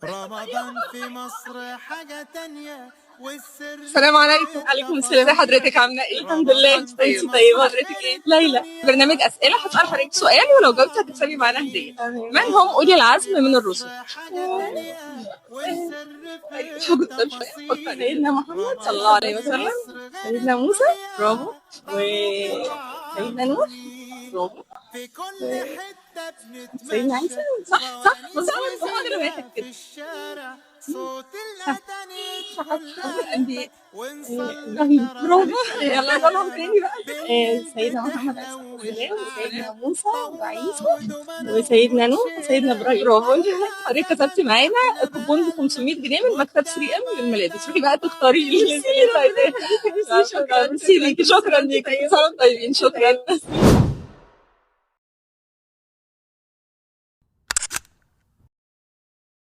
رمضان في مصر حاجة تانية والسر السلام عليكم. عليكم السلام. ازي حضرتك؟ عامله ايه؟ الحمد لله. رمضان انت في طيبه؟ طيبه. مصر حضرتك ايه؟ حاجة ليلى. تانية برنامج اسئله، هسأل حضرتك سؤال ولو جاوبت هتكسبي معانا هديه. من هم اولي رمضان العزم في من مصر الرسل؟ حاجة تانية والسر في شوف قدام شويه. التفاصيل سيدنا محمد صلى الله رمضان عليه في وسلم، مصر غير سيدنا موسى، الدنيا برافو، رمضان وسيدنا نوح، جميل برافو، في كل حتة وسيدنا عيسى. بنتمشى صح، بص فوانيس اول هو ده الواحد وزينة في كده. الشارع صوت صح الأذان صح. يدخل عندي قلبك ونصلي ابراهيم، برافو. تراويح في يلا نقولهم الشارع تاني بقى. بالليل سيدنا محمد عليه بتحلو الصلاه والسلام، وسيدنا القعدة موسى، وعيسى، طاولة ودومنة وسيدنا نوح، وسيدنا وكوتشينة ابراهيم. برافو. انت أيوة حضرتك كسبتي زمن ما معانا احنا كوبون ب بالنا 500 جنيه من مكتب 3 ام قدام للملابس. روحي عينك بقى تختاري اللي ميرسي، انت ربنا عايزاه. يخليكي. ميرسي، شكرا ميرسي شكرا. ليكي، كل سنه شكرا وانت ليكي، كل طيبه. سنه وانتم طيبين، طيب، شكرا. ميرسي.